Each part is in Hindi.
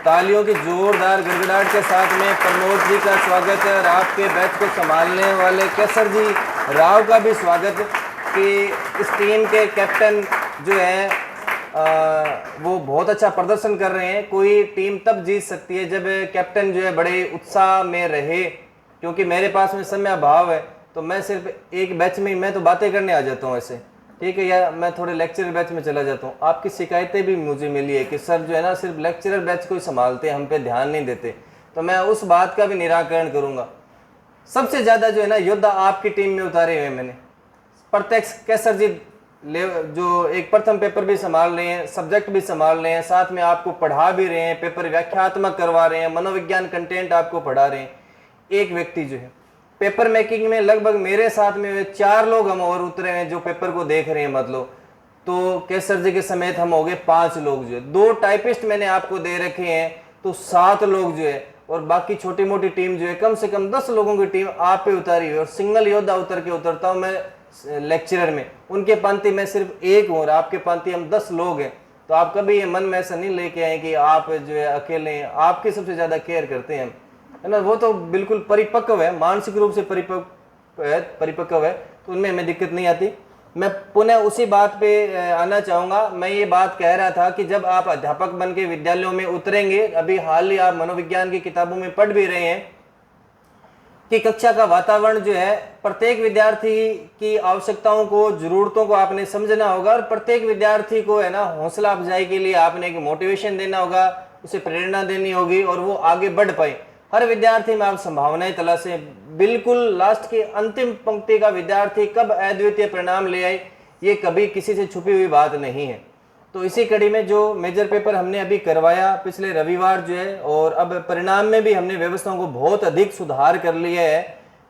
तालियों की जोरदार गड़गड़ाहट के साथ में प्रमोद जी का स्वागत है और आपके बैच को संभालने वाले केसर जी राव का भी स्वागत कि इस टीम के कैप्टन जो है वो बहुत अच्छा प्रदर्शन कर रहे हैं। कोई टीम तब जीत सकती है जब कैप्टन जो है बड़े उत्साह में रहे, क्योंकि मेरे पास में समय अभाव है तो मैं सिर्फ एक बैच में मैं तो बातें करने आ जाता हूँ ऐसे, ठीक है, या मैं थोड़े लेक्चरर बैच में चला जाता हूँ। आपकी शिकायतें भी मुझे मिली है कि सर जो है ना सिर्फ लेक्चरर बैच को ही संभालते हैं, हम पे ध्यान नहीं देते, तो मैं उस बात का भी निराकरण करूँगा। सबसे ज़्यादा जो है ना योद्धा आपकी टीम में उतारे हुए मैंने। प्रत्यक्ष केसर जी जो एक प्रथम पेपर भी संभाल रहे हैं, सब्जेक्ट भी संभाल रहे हैं, साथ में आपको पढ़ा भी रहे हैं, पेपर व्याख्यात्मक करवा रहे हैं, मनोविज्ञान कंटेंट आपको पढ़ा रहे हैं। एक व्यक्ति जो है पेपर मेकिंग में लगभग मेरे साथ में 4 लोग हम और उतरे हैं जो पेपर को देख रहे हैं, मतलब तो केसर जी के समेत हम हो गए 5 लोग जो है। 2 टाइपिस्ट मैंने आपको दे रखे हैं तो 7 लोग जो है, और बाकी छोटी मोटी टीम जो है कम से कम 10 लोगों की टीम आप पे उतारी हुई है। और सिंगल योद्धा उतरता हूँ मैं लेक्चरर में, उनके पंक्ति में सिर्फ 1 हूँ और आपके पंक्ति हम 10 लोग हैं। तो आप कभी ये मन में ऐसा नहीं लेके आए कि आप जो है अकेले हैं, आपकी सबसे ज्यादा केयर करते हैं, है ना। वो तो बिल्कुल परिपक्व है, मानसिक रूप से परिपक्व है, तो उनमें हमें दिक्कत नहीं आती। मैं पुनः उसी बात पे आना चाहूँगा। मैं ये बात कह रहा था कि जब आप अध्यापक बन के विद्यालयों में उतरेंगे, अभी हाल ही आप मनोविज्ञान की किताबों में पढ़ भी रहे हैं कि कक्षा का वातावरण जो है प्रत्येक विद्यार्थी की आवश्यकताओं को, जरूरतों को आपने समझना होगा, और प्रत्येक विद्यार्थी को है ना हौसला अफजाई के लिए आपने एक मोटिवेशन देना होगा, उसे प्रेरणा देनी होगी और वो आगे बढ़ पाए। हर विद्यार्थी में आप संभावनाएं तलाशें। बिल्कुल लास्ट की अंतिम पंक्ति का विद्यार्थी कब अद्वितीय परिणाम ले आए, ये कभी किसी से छुपी हुई बात नहीं है। तो इसी कड़ी में जो मेजर पेपर हमने अभी करवाया पिछले रविवार जो है, और अब परिणाम में भी हमने व्यवस्थाओं को बहुत अधिक सुधार कर लिया है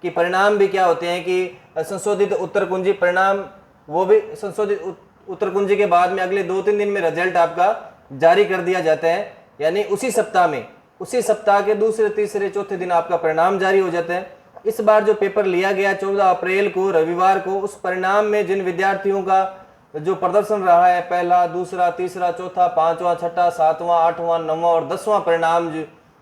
कि परिणाम भी क्या होते हैं कि संशोधित उत्तर कुंजी परिणाम, वो भी संशोधित उत्तर कुंजी के बाद में अगले 2-3 दिन में रिजल्ट आपका जारी कर दिया जाता है, यानी उसी सप्ताह में, उसी सप्ताह के दूसरे, तीसरे, चौथे दिन आपका परिणाम जारी हो जाता है। इस बार जो पेपर लिया गया 14 अप्रैल को रविवार को, उस परिणाम में जिन विद्यार्थियों का जो प्रदर्शन रहा है, पहला, दूसरा, तीसरा, चौथा, 5वां, 6ठा, 7वां, 8वां, 9वां और 10वां परिणाम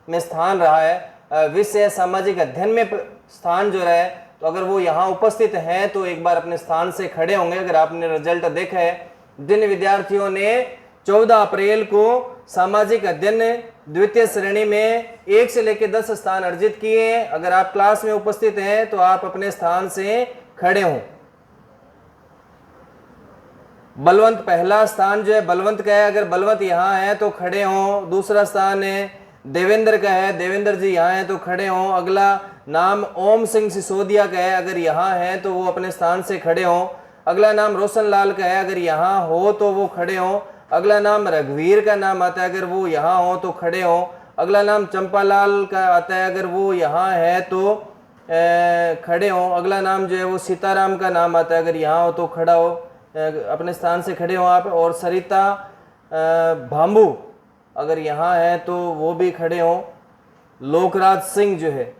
में स्थान रहा है, विषय सामाजिक अध्ययन में स्थान जो रहा है, तो अगर वो यहाँ उपस्थित हैं तो एक बार अपने स्थान से खड़े होंगे। अगर आपने रिजल्ट देखा है, जिन विद्यार्थियों ने 14 अप्रैल को सामाजिक अध्ययन द्वितीय श्रेणी में 1 से लेकर 10 स्थान अर्जित किए हैं, अगर आप क्लास में उपस्थित हैं तो आप अपने स्थान से खड़े हों। बलवंत पहला स्थान जो है बलवंत का है, अगर बलवंत यहाँ है तो खड़े हों। दूसरा स्थान है देवेंद्र का है, देवेंद्र जी यहाँ है तो खड़े हों। अगला नाम ओम सिंह सिसोदिया का है, अगर यहाँ है तो वो अपने स्थान से खड़े हों। अगला नाम रोशन लाल का है, अगर यहाँ हो तो वो खड़े हों। अगला नाम रघुवीर का नाम आता है, अगर वो यहाँ हो तो खड़े हों। अगला नाम चंपालाल का आता है, अगर वो यहाँ है तो खड़े हों। अगला नाम जो है वो सीताराम का नाम आता है, अगर यहाँ हो तो खड़ा हो, अपने स्थान से खड़े हो आप। और सरिता भांबू अगर यहाँ है तो वो भी खड़े हों। लोकराज सिंह जो है,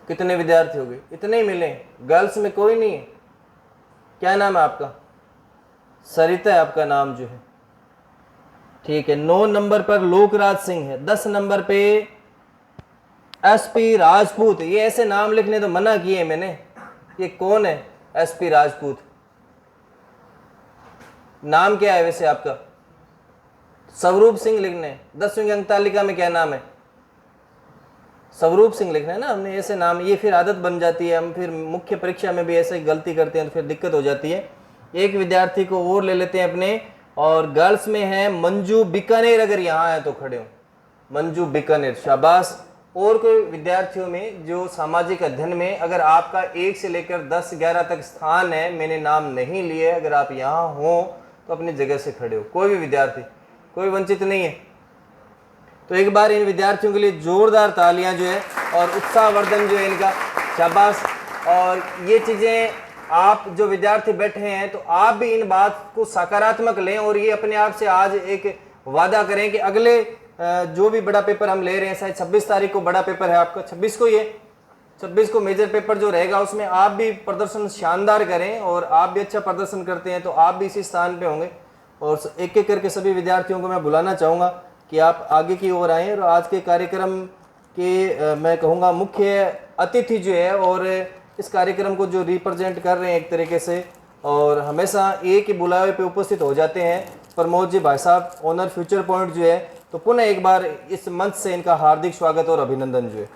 कितने विद्यार्थी हो गए? इतने ही मिले, गर्ल्स में कोई नहीं है। क्या नाम है आपका? सरिता है आपका नाम जो है, ठीक है। 9 नंबर पर लोकराज सिंह है। 10 नंबर पे एसपी राजपूत। ये ऐसे नाम लिखने तो मना किए मैंने, ये कौन है एसपी राजपूत? नाम क्या है वैसे आपका? स्वरूप सिंह लिखना है। 10वीं की अंक तालिका में क्या नाम है? स्वरूप सिंह लिखना है ना हमने, ऐसे नाम। ये फिर आदत बन जाती है, हम फिर मुख्य परीक्षा में भी ऐसे गलती करते हैं तो फिर दिक्कत हो जाती है। एक विद्यार्थी को और ले लेते हैं अपने, और गर्ल्स में है मंजू बीकानेर, अगर यहाँ है तो खड़े हो। मंजू बीकानेर, शाबाश। और कोई विद्यार्थियों में जो सामाजिक अध्ययन में अगर आपका 1 से लेकर 10, 11 तक स्थान है, मैंने नाम नहीं लिए, अगर आप यहाँ हो तो अपनी जगह से खड़े हो। कोई भी विद्यार्थी, कोई वंचित नहीं है। तो एक बार इन विद्यार्थियों के लिए जोरदार तालियां जो है और उत्साहवर्धन जो है इनका, शाबाश। और ये चीज़ें आप जो विद्यार्थी बैठे हैं तो आप भी इन बात को सकारात्मक लें, और ये अपने आप से आज एक वादा करें कि अगले जो भी बड़ा पेपर हम ले रहे हैं, शायद 26 तारीख को बड़ा पेपर है आपका, 26 को, ये 26 को मेजर पेपर जो रहेगा, उसमें आप भी प्रदर्शन शानदार करें, और आप भी अच्छा प्रदर्शन करते हैं तो आप भी इसी स्थान पे होंगे। और एक एक करके सभी विद्यार्थियों को मैं बुलाना चाहूँगा कि आप आगे की ओर आएँ। और आज के कार्यक्रम के मैं कहूँगा मुख्य अतिथि जो है और इस कार्यक्रम को जो रिप्रेजेंट कर रहे हैं एक तरीके से, और हमेशा एक ही बुलावे पे उपस्थित हो जाते हैं, प्रमोद जी भाई साहब, ओनर फ्यूचर पॉइंट जो है। तो पुनः एक बार इस मंच से इनका हार्दिक स्वागत और अभिनंदन जो है।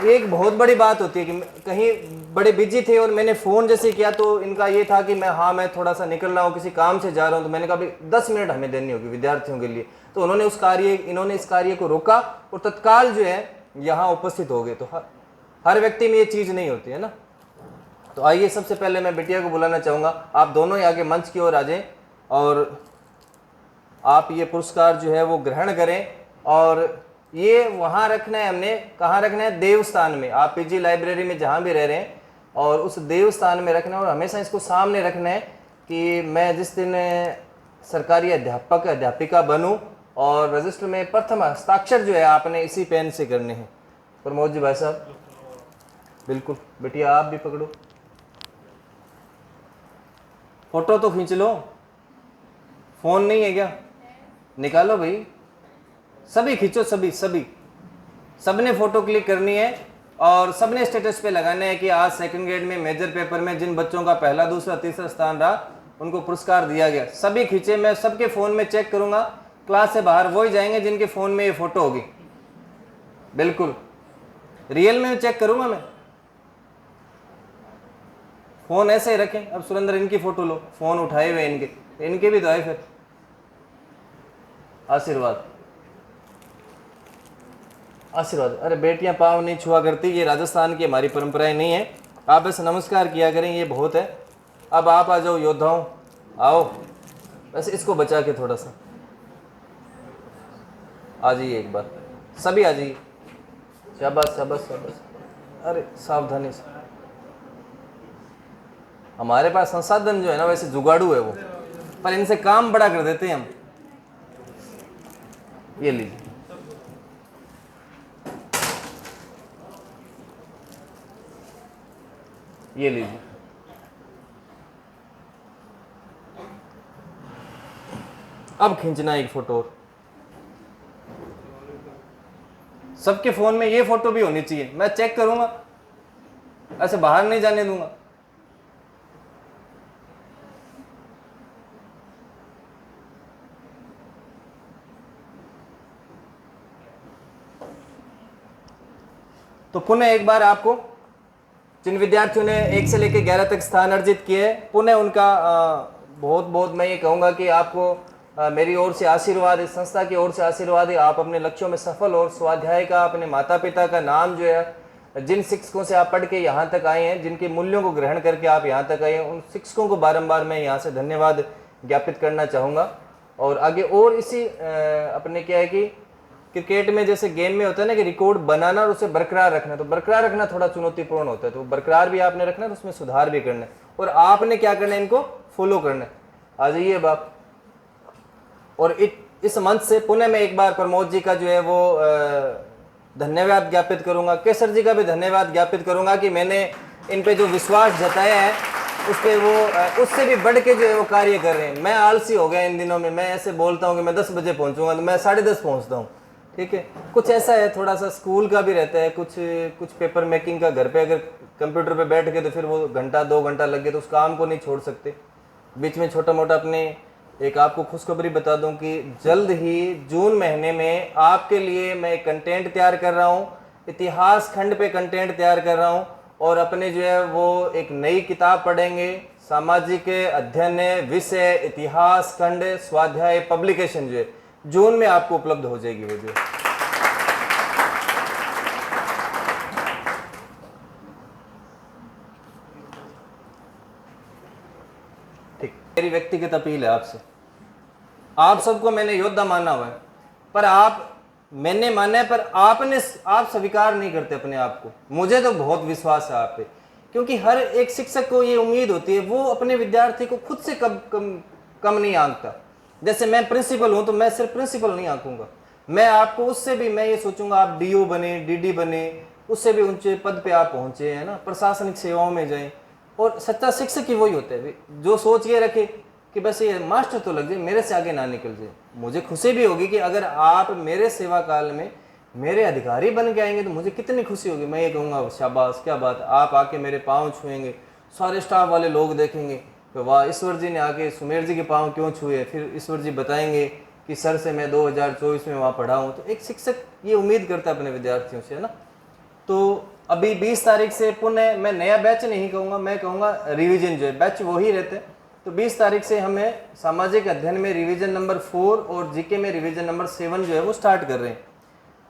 एक बहुत बड़ी बात होती है कि कहीं बड़े बिजी थे और मैंने फ़ोन जैसे किया तो इनका ये था कि मैं थोड़ा सा निकल रहा हूँ, किसी काम से जा रहा हूँ। तो मैंने कहा भाई 10 मिनट हमें देनी होगी विद्यार्थियों के लिए। तो इन्होंने इस कार्य को रोका और तत्काल जो है यहाँ उपस्थित हो गए। तो हर व्यक्ति में ये चीज़ नहीं होती है ना। तो आइए, सबसे पहले मैं बिटिया को बुलाना चाहूँगा, आप दोनों ही आगे मंच की ओर आ जाएं और आप ये पुरस्कार जो है वो ग्रहण करें। और ये वहाँ रखना है, हमने कहाँ रखना है, देवस्थान में। आप पीजी लाइब्रेरी में जहाँ भी रह रहे हैं और उस देवस्थान में रखना है। और हमेशा इसको सामने रखना है कि मैं जिस दिन सरकारी अध्यापक अध्यापिका बनूं और रजिस्टर में प्रथम हस्ताक्षर जो है आपने इसी पेन से करने हैं। प्रमोद जी भाई साहब, बिल्कुल। बेटिया आप भी पकड़ो, फोटो तो खींच लो। फोन नहीं है क्या? निकालो भाई, सभी खींचो, सबने फोटो क्लिक करनी है और सबने स्टेटस पे लगाना है कि आज सेकंड ग्रेड में मेजर पेपर में जिन बच्चों का पहला, दूसरा, तीसरा स्थान रहा उनको पुरस्कार दिया गया। सभी खींचे, मैं सबके फ़ोन में चेक करूंगा। क्लास से बाहर वही जाएंगे जिनके फ़ोन में ये फ़ोटो होगी। बिल्कुल रियल में चेक करूंगा मैं। फ़ोन ऐसे ही रखें। अब सुरेंद्र इनकी फ़ोटो लो, फ़ोन उठाए हुए इनके भी तो आए। फिर आशीर्वाद। अरे बेटियां पाँव नहीं छुआ करती, ये राजस्थान की हमारी परंपराएं नहीं है। आप बस नमस्कार किया करें, ये बहुत है। अब आप आ जाओ योद्धाओं, आओ। वैसे इसको बचा के थोड़ा सा आ जाइए, एक बार सभी आ जाइए। शाबाश शाबाश शाबाश। अरे सावधानी से, हमारे पास संसाधन जो है ना वैसे जुगाड़ू है वो, पर इनसे काम बड़ा कर देते हैं हम। ये लीजिए, ये लीजिए। अब खींचना एक फोटो। सबके फोन में ये फोटो भी होनी चाहिए, मैं चेक करूंगा, ऐसे बाहर नहीं जाने दूंगा। तो पुनः एक बार आपको, जिन विद्यार्थियों ने 1 से लेकर 11 तक स्थान अर्जित किए, पुनः उनका बहुत बहुत मैं ये कहूँगा कि आपको मेरी ओर से आशीर्वाद, इस संस्था की ओर से आशीर्वाद है। आप अपने लक्ष्यों में सफल और स्वाध्याय का, अपने माता पिता का नाम जो है, जिन शिक्षकों से आप पढ़ के यहाँ तक आए हैं, जिनके मूल्यों को ग्रहण करके आप यहाँ तक आए हैं, उन शिक्षकों को बारंबार मैं यहाँ से धन्यवाद ज्ञापित करना चाहूँगा। और आगे और इसी अपने क्या है कि क्रिकेट में जैसे गेम में होता है ना कि रिकॉर्ड बनाना और उसे बरकरार रखना, तो बरकरार रखना थोड़ा चुनौतीपूर्ण होता है। तो बरकरार भी आपने रखना है, तो उसमें सुधार भी करना है और आपने क्या करना है, इनको फॉलो करना है। आ जाइए बाप। और इस मंच से पुनः मैं एक बार प्रमोद जी का जो है वो धन्यवाद ज्ञापित करूंगा, केसर जी का भी धन्यवाद ज्ञापित करूंगा कि मैंने इन पे जो विश्वास जताया है उस पर वो उससे भी बढ़ के जो है वो कार्य कर रहे हैं। मैं आलसी हो गया इन दिनों में, मैं ऐसे बोलता हूँ कि मैं 10 बजे पहुँचूंगा तो मैं 10:30 पहुँचता हूँ। ठीक है, कुछ ऐसा है, थोड़ा सा स्कूल का भी रहता है, कुछ पेपर मेकिंग का, घर पे अगर कंप्यूटर पे बैठ के तो फिर वो घंटा 2 घंटा लग गए तो उस काम को नहीं छोड़ सकते। बीच में छोटा मोटा अपने एक आपको खुशखबरी बता दूं कि जल्द ही जून महीने में आपके लिए मैं कंटेंट तैयार कर रहा हूं, इतिहास खंड पे कंटेंट तैयार कर रहा हूं और अपने जो है वो एक नई किताब पढ़ेंगे, सामाजिक अध्ययन विषय इतिहास खंड स्वाध्याय पब्लिकेशन जो है जून में आपको उपलब्ध हो जाएगी वो जो। ठीक, मेरी व्यक्तिगत अपील है आपसे, आप सबको मैंने योद्धा माना हुआ है, पर मैंने माना है, पर आप स्वीकार नहीं करते अपने आप को। मुझे तो बहुत विश्वास है आप पे, क्योंकि हर एक शिक्षक को ये उम्मीद होती है, वो अपने विद्यार्थी को खुद से कम नहीं आंकता। जैसे मैं प्रिंसिपल हूं तो मैं सिर्फ प्रिंसिपल नहीं आंकूंगा, मैं आपको उससे भी मैं ये सोचूंगा आप डीओ बने, डीडी बने, उससे भी ऊंचे पद पे आप पहुंचे, है ना, प्रशासनिक सेवाओं में जाएं। और सच्चा शिक्षक ही वही होता है जो सोच के रखे कि बस ये मास्टर तो लग जाए, मेरे से आगे ना निकल जाए। मुझे खुशी भी होगी कि अगर आप मेरे सेवा काल में मेरे अधिकारी बन के आएंगे तो मुझे कितनी खुशी होगी। मैं ये कहूँगा शाबाश क्या बात, आप आके मेरे पाँव छुएंगे, सारे स्टाफ वाले लोग देखेंगे कि वाह ईश्वर जी ने आके सुमेर जी के पाँव क्यों छुए, फिर ईश्वर जी बताएंगे कि सर से मैं 2024 में वहाँ पढ़ा हूँ। तो एक शिक्षक ये उम्मीद करता है अपने विद्यार्थियों से, है ना। तो अभी 20 तारीख से पुनः, मैं नया बैच नहीं कहूँगा, मैं कहूँगा रिवीजन जो है बैच वही रहते हैं। तो 20 तारीख से हमें सामाजिक अध्ययन में रिवीजन नंबर 4 और जीके में रिवीजन नंबर 7 जो है वो स्टार्ट कर रहे हैं।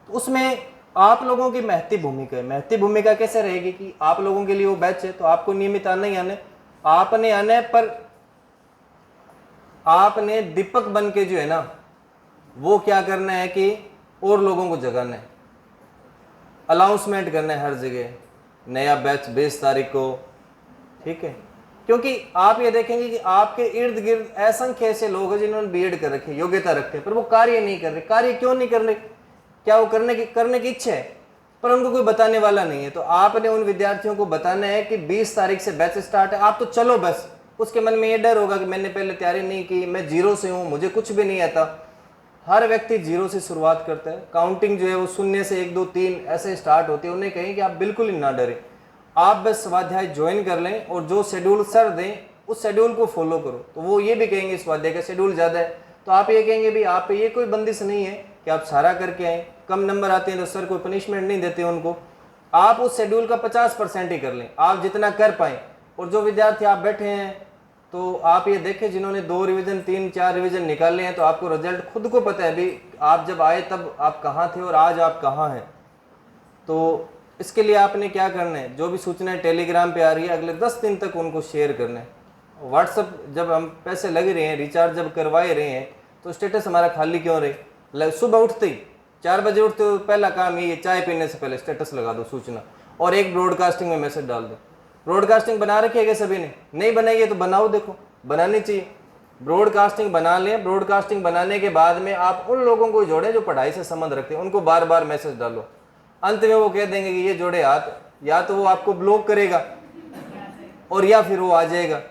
तो उसमें आप लोगों की महती भूमिका है। महती भूमिका कैसे रहेगी कि आप लोगों के लिए वो बैच है तो आपको नियमित आना ही आना है, आपने आना है, पर आपने दीपक बन के जो है ना वो क्या करना है कि और लोगों को जगाना है, अनाउंसमेंट करना है हर जगह, नया बैच 20 तारीख को, ठीक है। क्योंकि आप ये देखेंगे कि आपके इर्द गिर्द असंख्य ऐसे लोग हैं जिन्होंने बीएड कर रखे, योग्यता रखते हैं, पर वो कार्य नहीं कर रहे। कार्य क्यों नहीं कर रहे? क्या वो करने की इच्छा है पर उनको कोई बताने वाला नहीं है। तो आपने उन विद्यार्थियों को बताना है कि 20 तारीख से बैच स्टार्ट है, आप तो चलो बस। उसके मन में ये डर होगा कि मैंने पहले तैयारी नहीं की, मैं जीरो से हूँ, मुझे कुछ भी नहीं आता। हर व्यक्ति जीरो से शुरुआत करता है। काउंटिंग जो है वो 0 से 1 2 3 ऐसे स्टार्ट होती है। उन्हें कहें कि आप बिल्कुल ही ना डरें, आप बस स्वाध्याय ज्वाइन कर लें और जो शेड्यूल सर दें उस शेड्यूल को फॉलो करो। तो वो ये भी कहेंगे स्वाध्याय का शेड्यूल ज़्यादा है तो आप ये कहेंगे भी आप पे ये कोई बंदिश नहीं है कि आप सारा करके आएँ। कम नंबर आते हैं तो सर कोई पनिशमेंट नहीं देते उनको, आप उस शेड्यूल का 50% ही कर लें, आप जितना कर पाएँ। और जो विद्यार्थी आप बैठे हैं तो आप ये देखें जिन्होंने 2 रिवीजन 3 4 रिवीजन निकाले हैं तो आपको रिजल्ट खुद को पता है अभी आप जब आए तब आप कहाँ थे और आज आप कहाँ हैं। तो इसके लिए आपने क्या करना है, जो भी सूचनाएं टेलीग्राम पे आ रही है अगले 10 दिन तक उनको शेयर करना है। व्हाट्सअप जब हम पैसे लग रहे हैं, रिचार्ज जब करवाए रहे हैं तो स्टेटस हमारा खाली क्यों रहे। सुबह उठते ही 4 बजे उठते हो, पहला काम ये चाय पीने से पहले स्टेटस लगा दो सूचना, और एक ब्रॉडकास्टिंग में मैसेज डाल दो। ब्रॉडकास्टिंग बना रखी है सभी ने, नहीं बनाई है तो बनाओ, देखो बनानी चाहिए। ब्रॉडकास्टिंग बना लें, ब्रॉडकास्टिंग बनाने के बाद में आप उन लोगों को जोड़ें जो पढ़ाई से संबंध रखते हैं, उनको बार बार मैसेज डालो। अंत में वो कह देंगे कि ये जोड़े हाथ, या तो वो आपको ब्लॉक करेगा और या फिर वो आ जाएगा।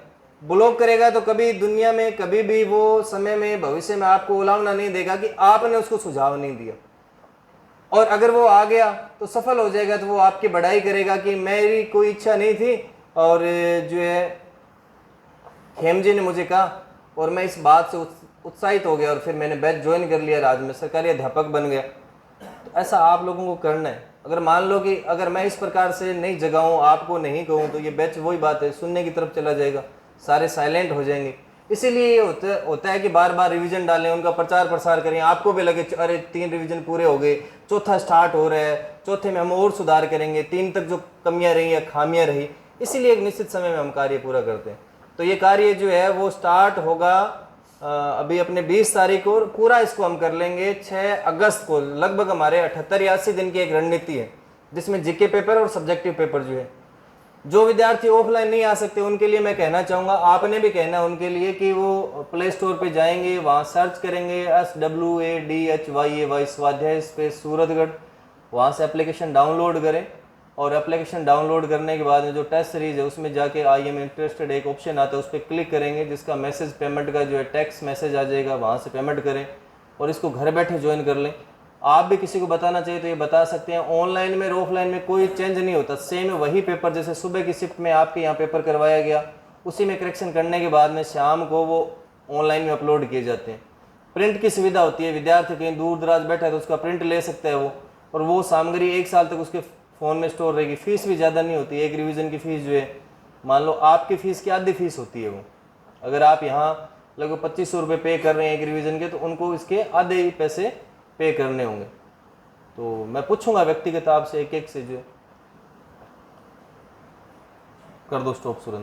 ब्लॉक करेगा तो कभी दुनिया में कभी भी वो समय में भविष्य में आपको उलावना नहीं देगा कि आपने उसको सुझाव नहीं दिया, और अगर वो आ गया तो सफल हो जाएगा तो वो आपकी बढ़ाई करेगा कि मेरी कोई इच्छा नहीं थी और जो है खेम जी ने मुझे कहा और मैं इस बात से उत्साहित हो गया और फिर मैंने बैच ज्वाइन कर लिया, आज मैं सरकारी अध्यापक बन गया। तो ऐसा आप लोगों को करना है। अगर मान लो कि अगर मैं इस प्रकार से नहीं जगाऊं, आपको नहीं कहूं, तो ये बैच वही बात है सुनने की तरफ चला जाएगा, सारे साइलेंट हो जाएंगे। इसीलिए ये होता है कि बार बार रिवीजन डालें, उनका प्रचार प्रसार करें, आपको भी लगे अरे 3 रिवीजन पूरे हो गए, चौथा स्टार्ट हो रहा है, चौथे में हम और सुधार करेंगे, 3 तक जो कमियां रही या खामियां रही, इसीलिए एक निश्चित समय में हम कार्य पूरा करते हैं। तो ये कार्य जो है वो स्टार्ट होगा अभी अपने 20 तारीख को, पूरा इसको हम कर लेंगे 6 अगस्त को। लगभग हमारे 78 या 80 दिन की एक रणनीति है जिसमें जीके पेपर और सब्जेक्टिव पेपर जो है। जो विद्यार्थी ऑफलाइन नहीं आ सकते उनके लिए मैं कहना चाहूँगा, आपने भी कहना है उनके लिए कि वो प्ले स्टोर पे जाएंगे, वहाँ सर्च करेंगे SWADHYAY स्वाध्याय स्पेस सूरतगढ़, वहाँ से एप्लीकेशन डाउनलोड करें और एप्लीकेशन डाउनलोड करने के बाद में जो टेस्ट सीरीज है उसमें जाके आई एम इंटरेस्टेड एक ऑप्शन आता है, उस पर क्लिक करेंगे जिसका मैसेज पेमेंट का जो है टेक्स्ट मैसेज आ जाएगा, वहाँ से पेमेंट करें और इसको घर बैठे ज्वाइन कर लें। आप भी किसी को बताना चाहिए तो ये बता सकते हैं। ऑनलाइन में और ऑफलाइन में कोई चेंज नहीं होता, सेम वही पेपर, जैसे सुबह की शिफ्ट में आपके यहाँ पेपर करवाया गया उसी में करेक्शन करने के बाद में शाम को वो ऑनलाइन में अपलोड किए जाते हैं। प्रिंट की सुविधा होती है, विद्यार्थी कहीं दूर दराज बैठा है तो उसका प्रिंट ले सकता है वो, और वो सामग्री 1 साल तक उसके फ़ोन में स्टोर रहेगी। फीस भी ज़्यादा नहीं होती, एक रिवीजन की फ़ीस जो है मान लो आपकी फ़ीस की आधी फीस होती है वो। अगर आप यहाँ लगभग 2500 रुपये पे कर रहे हैं एक रिवीजन के, तो उनको इसके आधे ही पैसे पे करने होंगे। तो मैं पूछूंगा व्यक्तिगत आपसे एक एक से जो कर दो स्टॉप सुरेंद्र।